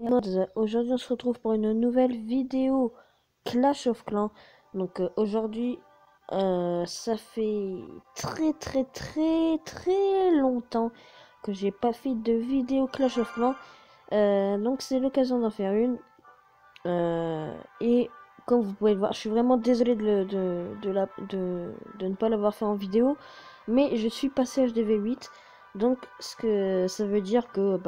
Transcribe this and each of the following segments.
Aujourd'hui on se retrouve pour une nouvelle vidéo Clash of Clans. Donc aujourd'hui ça fait très longtemps que j'ai pas fait de vidéo Clash of Clans. Donc c'est l'occasion d'en faire une. Et comme vous pouvez le voir, je suis vraiment désolé de ne pas l'avoir fait en vidéo. Mais je suis passé HDV8. Donc ce que ça veut dire que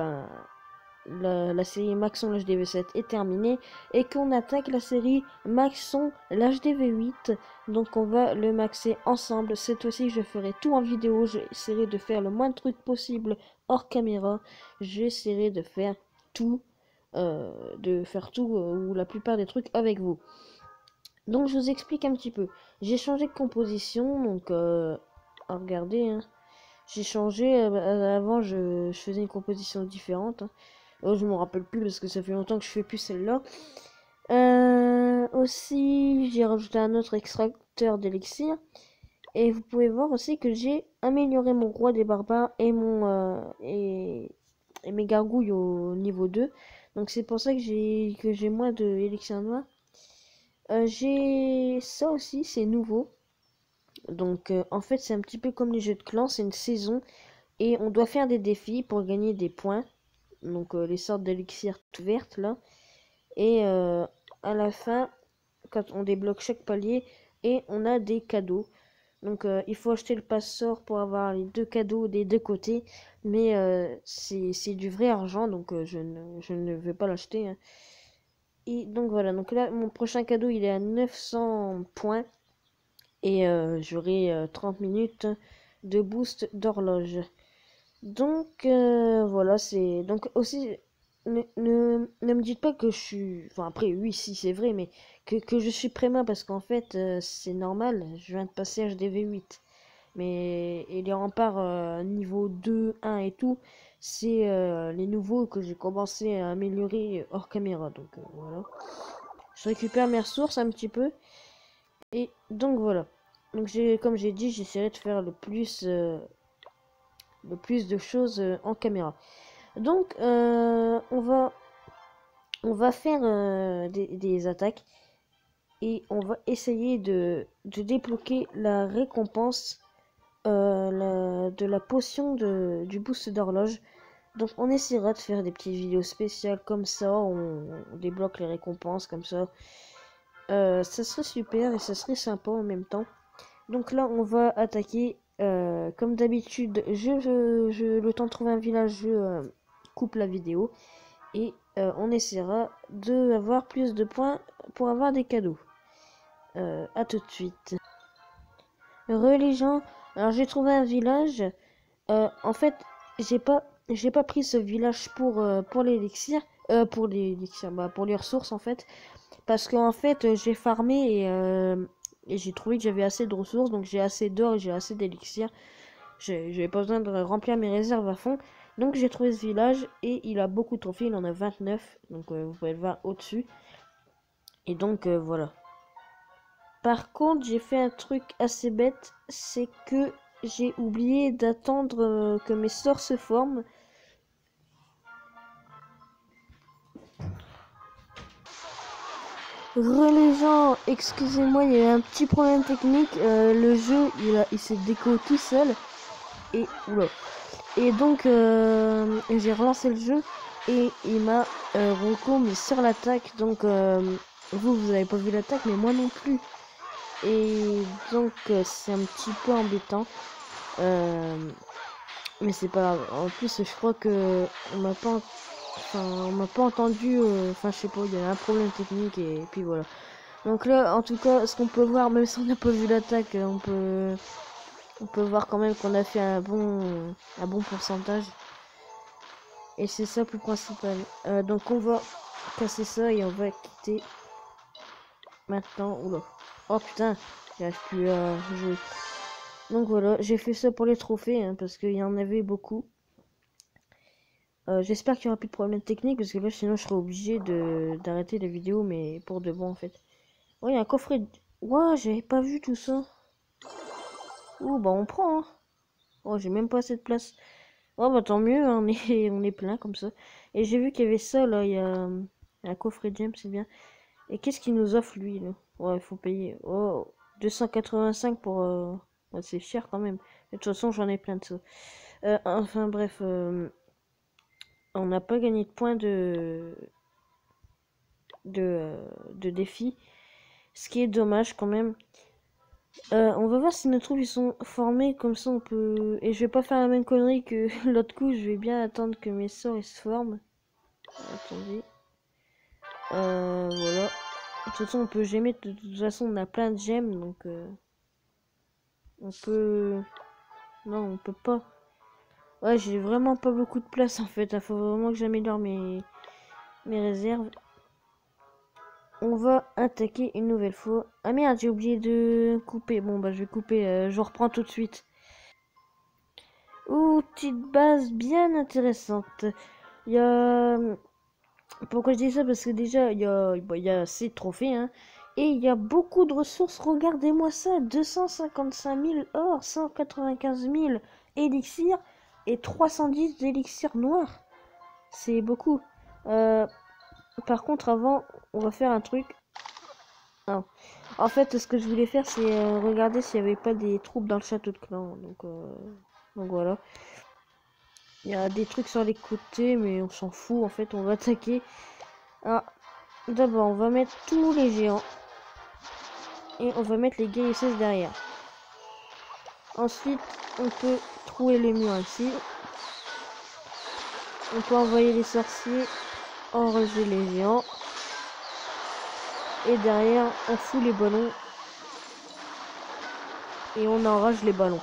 la série Maxon l'HDV7 est terminée et qu'on attaque la série Maxon l'HDV8. Donc on va le maxer ensemble. Cette fois-ci je ferai tout en vidéo. J'essaierai de faire le moins de trucs possible hors caméra. J'essaierai de faire tout, ou la plupart des trucs avec vous. Donc je vous explique un petit peu. J'ai changé de composition. Donc regardez, hein. J'ai changé. Avant je faisais une composition différente, hein. Oh, je me rappelle plus parce que ça fait longtemps que je fais plus celle-là. Aussi, j'ai rajouté un autre extracteur d'élixir. Et vous pouvez voir aussi que j'ai amélioré mon roi des barbares et mes gargouilles au niveau 2. Donc c'est pour ça que j'ai moins de élixir noir. J'ai ça aussi, c'est nouveau. Donc en fait c'est un petit peu comme les jeux de clans, c'est une saison. Et on doit faire des défis pour gagner des points. Donc les sortes d'élixir vertes là. Et à la fin, quand on débloque chaque palier, et on a des cadeaux. Donc il faut acheter le passeport pour avoir les deux cadeaux des deux côtés. Mais c'est du vrai argent, donc je ne vais pas l'acheter, hein. Et donc voilà, donc là mon prochain cadeau il est à 900 points. Et j'aurai 30 minutes de boost d'horloge. Donc voilà, c'est donc aussi ne me dites pas que je suis, enfin après oui si c'est vrai, mais que je suis préma parce qu'en fait c'est normal, je viens de passer HDV8. Mais et les remparts niveau 2, 1 et tout, c'est les nouveaux que j'ai commencé à améliorer hors caméra. Donc voilà. Je récupère mes ressources un petit peu et donc voilà. Donc comme j'ai dit, j'essaierai de faire le plus de choses en caméra. Donc, on va faire des attaques et on va essayer de débloquer la récompense de la potion du boost d'horloge. Donc, on essaiera de faire des petites vidéos spéciales comme ça. On débloque les récompenses comme ça. Ça serait super et ça serait sympa en même temps. Donc là, on va attaquer. Comme d'habitude, le temps de trouver un village, je coupe la vidéo. Et on essaiera de avoir plus de points pour avoir des cadeaux. À tout de suite. Religion. Alors j'ai trouvé un village. En fait, j'ai pas pris ce village pour l'élixir. Pour l'élixir, pour les ressources en fait. Parce qu'en fait, j'ai farmé et j'ai trouvé que j'avais assez de ressources. Donc j'ai assez d'or et j'ai assez d'élixir. J'avais pas besoin de remplir mes réserves à fond. Donc j'ai trouvé ce village et il a beaucoup de trophées. Il en a 29. Donc vous pouvez le voir au-dessus. Et donc voilà. Par contre, j'ai fait un truc assez bête. C'est que j'ai oublié d'attendre que mes sorts se forment. Les gens, excusez-moi, il y a eu un petit problème technique. Le jeu, il s'est déco tout seul. Et oula. Et donc j'ai relancé le jeu et il m'a reco mis sur l'attaque. Donc vous avez pas vu l'attaque, mais moi non plus. Et donc c'est un petit peu embêtant. Mais c'est pas grave. En plus je crois que on m'a pas entendu. Enfin je sais pas, il y a un problème technique et puis voilà. Donc là en tout cas ce qu'on peut voir, même si on n'a pas vu l'attaque, on peut voir quand même qu'on a fait un bon pourcentage. Et c'est ça le plus principal. Donc on va casser ça et on va quitter maintenant. Oula. Oh putain, j'arrive plus à jouer. Donc voilà, j'ai fait ça pour les trophées, hein, parce qu'il y en avait beaucoup. J'espère qu'il n'y aura plus de problème technique parce que là sinon je serais obligé d'arrêter la vidéo, mais pour de bon en fait. Oh, il y a un coffret. Ouah, j'avais pas vu tout ça. Ouh, bah on prend, hein. Oh, j'ai même pas assez de place. Oh bah tant mieux, hein, on est plein comme ça. Et j'ai vu qu'il y avait ça là, il y a un coffret gem, c'est bien. Et qu'est-ce qu'il nous offre lui là? Ouais, il faut payer. Oh, 285 pour... ouais, c'est cher quand même. De toute façon, j'en ai plein de ça. Enfin bref, on n'a pas gagné de points de défi. Ce qui est dommage quand même. On va voir si nos troupes ils sont formés, comme ça on peut... Et je vais pas faire la même connerie que l'autre coup, je vais bien attendre que mes sorts ils se forment. Attendez. Voilà. De toute façon on peut gemmer, de toute façon on a plein de gemmes, donc on peut... Non, on peut pas. Ouais, j'ai vraiment pas beaucoup de place en fait, il faut vraiment que j'améliore mes réserves. On va attaquer une nouvelle fois. Ah merde, j'ai oublié de couper. Bon bah je vais couper, je reprends tout de suite. Ouh, petite base bien intéressante. Il y a... Pourquoi je dis ça? Parce que déjà, il y a ces trophées, hein. Et il y a beaucoup de ressources. Regardez-moi ça. 255 000 or, 195 000 élixirs et 310 d'élixirs noirs. C'est beaucoup. Par contre, avant, on va faire un truc. Ah. En fait, ce que je voulais faire, c'est regarder s'il n'y avait pas des troupes dans le château de clan. Donc voilà. Il y a des trucs sur les côtés, mais on s'en fout. En fait, on va attaquer. Ah, d'abord, on va mettre tous les géants. Et on va mettre les guérisseuses derrière. Ensuite, on peut trouer les murs ici. On peut envoyer les sorciers, enrager les géants. Et derrière, on fout les ballons. Et on enrage les ballons.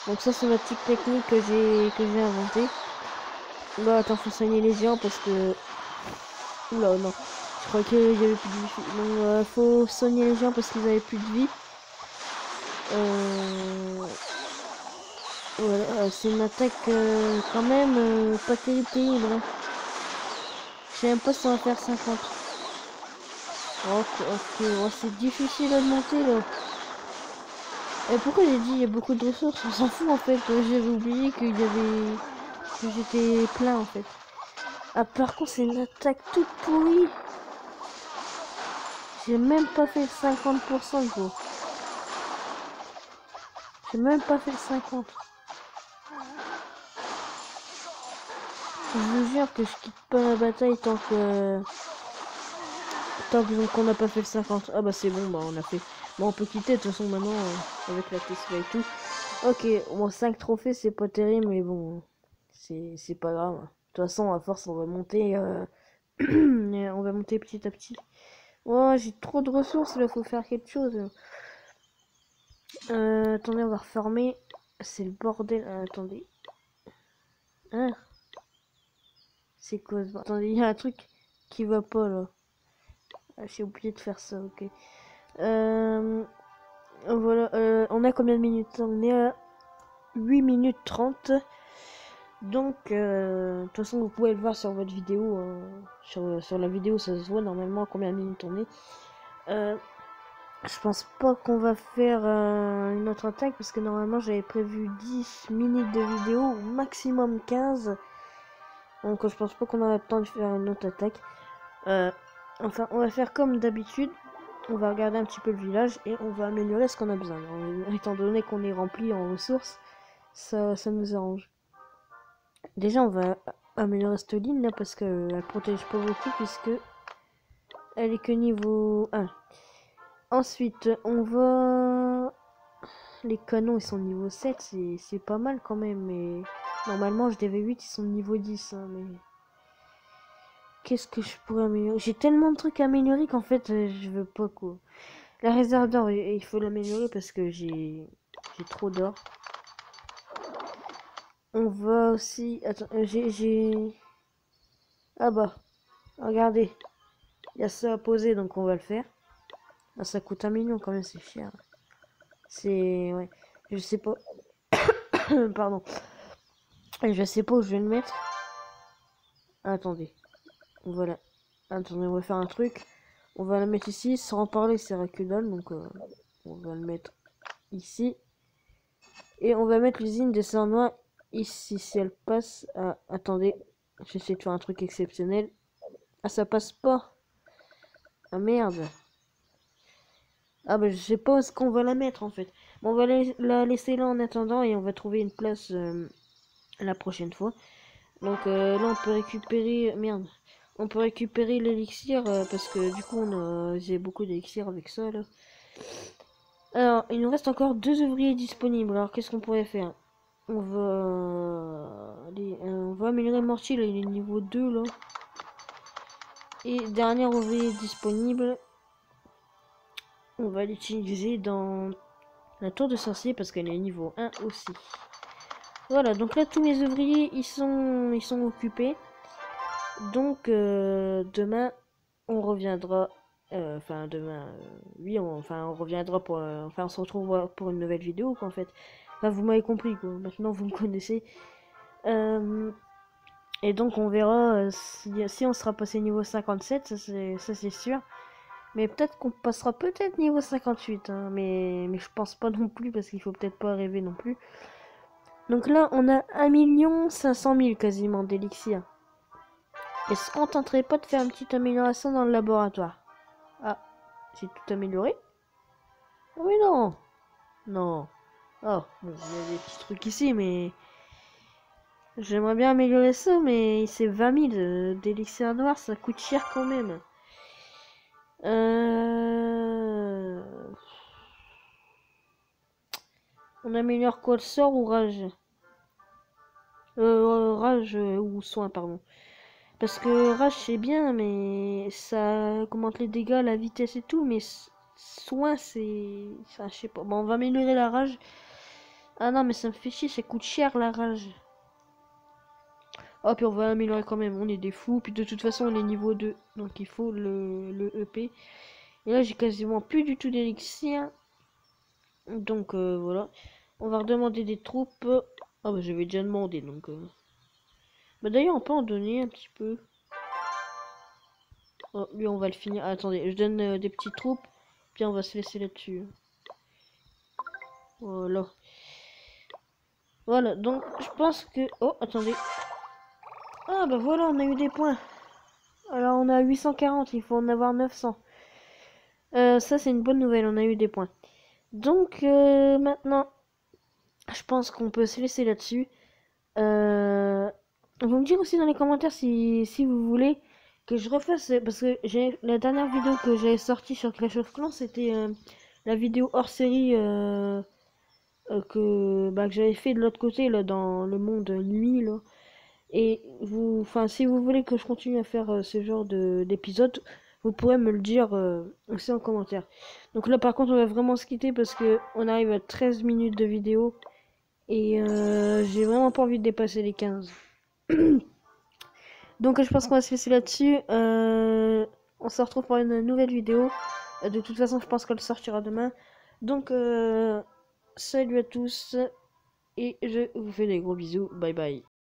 Donc ça, c'est ma petite technique que j'ai inventée. Là, attends, faut soigner les géants parce que... Oula, non. Je crois qu'il y avait plus de vie. Donc, faut soigner les gens parce qu'ils avaient plus de vie. Voilà, c'est une attaque quand même pas terrible. Hein. Je sais même pas si on va faire 50. Ok, oh, c'est difficile à monter là. Et pourquoi j'ai dit il y a beaucoup de ressources? On s'en fout en fait. J'avais oublié qu'il y avait... que j'étais plein en fait. Ah par contre c'est une attaque toute pourrie. J'ai même pas fait le 50% gros. J'ai même pas fait le 50. Je vous jure que je quitte pas la bataille tant qu'on n'a pas fait le 50. Ah bah c'est bon, bah on a fait. Bon on peut quitter de toute façon maintenant avec la Tesla et tout. Ok, bon 5 trophées c'est pas terrible mais bon c'est pas grave. De toute façon à force on va monter on va monter petit à petit. Oh j'ai trop de ressources là, faut faire quelque chose. Attendez on va reformer. C'est le bordel. Attendez. Hein? C'est quoi ce bordel? Attendez, il y a un truc qui va pas là. Ah, j'ai oublié de faire ça, ok. Voilà, on a combien de minutes? On est à 8 minutes 30. Donc, de toute façon, vous pouvez le voir sur votre vidéo. Sur la vidéo, ça se voit normalement combien de minutes on est. Je pense pas qu'on va faire une autre attaque parce que normalement j'avais prévu 10 minutes de vidéo, au maximum 15. Donc je pense pas qu'on aura le temps de faire une autre attaque. Enfin, on va faire comme d'habitude. On va regarder un petit peu le village et on va améliorer ce qu'on a besoin. Alors, étant donné qu'on est rempli en ressources, ça nous arrange. Déjà, on va améliorer cette ligne là parce qu'elle protège pas beaucoup puisque elle est que niveau 1. Ensuite, on va... Les canons, ils sont niveau 7, c'est pas mal quand même, mais... Normalement, je DV8, ils sont niveau 10, hein, mais... Qu'est-ce que je pourrais améliorer? J'ai tellement de trucs à améliorer qu'en fait, je veux pas, quoi. La réserve d'or, il faut l'améliorer parce que j'ai trop d'or. On va aussi... Attends, j'ai... Ah bah, regardez. Il y a ça à poser, donc on va le faire. Ah, ça coûte 1 million quand même, c'est cher. C'est... Ouais. Je sais pas... Pardon. Je sais pas où je vais le mettre. Attendez. Voilà. Attendez, on va faire un truc. On va le mettre ici, sans en parler, c'est que dalle, donc on va le mettre ici. Et on va mettre l'usine des Sarnois Ici, si elle passe... Ah, attendez, j'essaie de faire un truc exceptionnel. Ah, ça passe pas. Ah, merde. Ah, bah, je sais pas où est-ce qu'on va la mettre, en fait. Bon, on va la laisser là en attendant et on va trouver une place la prochaine fois. Donc, là, on peut récupérer... Merde. On peut récupérer l'élixir parce que, du coup, j'ai beaucoup d'élixir avec ça, là. Alors, il nous reste encore 2 ouvriers disponibles. Alors, qu'est-ce qu'on pourrait faire? On va améliorer Morty, là, il est niveau 2, là. Et dernier ouvrier disponible, on va l'utiliser dans la tour de sorcier parce qu'elle est niveau 1 aussi. Voilà, donc là, tous mes ouvriers, ils sont occupés. Donc, demain, on reviendra. Enfin, demain, oui, on reviendra pour. Enfin, on se retrouvera pour une nouvelle vidéo, quoi, en fait. Enfin, vous m'avez compris, quoi. Maintenant, vous me connaissez. Et donc, on verra si on sera passé niveau 57, ça c'est sûr. Mais peut-être qu'on passera peut-être niveau 58, hein, mais je pense pas non plus, parce qu'il faut peut-être pas rêver non plus. Donc là, on a 1 500 000 quasiment d'élixir. Est-ce qu'on tenterait pas de faire une petite amélioration dans le laboratoire? Ah, j'ai tout amélioré? Ah oui, non. Non. Oh, bon, il y a des petits trucs ici, mais... J'aimerais bien améliorer ça, mais c'est 20 000 d'élixir noir, ça coûte cher quand même. On améliore quoi, le sort ou rage? Rage ou soin, pardon. Parce que rage c'est bien, mais ça augmente les dégâts, la vitesse et tout, mais soin c'est... Enfin, je sais pas. Bon, on va améliorer la rage. Ah non, mais ça me fait chier, ça coûte cher la rage. Oh, puis on va améliorer quand même, on est des fous. Puis de toute façon, on est niveau 2, donc il faut le EP. Et là, j'ai quasiment plus du tout d'élixir. Donc voilà. On va redemander des troupes. Ah bah j'avais déjà demandé, donc... Bah d'ailleurs, on peut en donner un petit peu. Oh, lui, on va le finir. Ah, attendez, je donne des petites troupes. Puis on va se laisser là-dessus. Voilà. Voilà, donc je pense que... Oh, attendez. Ah, bah voilà, on a eu des points. Alors, on a 840, il faut en avoir 900. Ça, c'est une bonne nouvelle, on a eu des points. Donc, maintenant, je pense qu'on peut se laisser là-dessus. Vous me dire aussi dans les commentaires si vous voulez que je refasse, parce que la dernière vidéo que j'avais sortie sur Clash of Clans, c'était la vidéo hors série que j'avais fait de l'autre côté là dans le monde nuit là. Et si vous voulez que je continue à faire ce genre d'épisode, vous pourrez me le dire aussi en commentaire. Donc là par contre on va vraiment se quitter parce que on arrive à 13 minutes de vidéo et j'ai vraiment pas envie de dépasser les 15. Donc je pense qu'on va se laisser là-dessus. On se retrouve pour une nouvelle vidéo. De toute façon, je pense qu'elle sortira demain. Donc, salut à tous. Et je vous fais des gros bisous. Bye bye.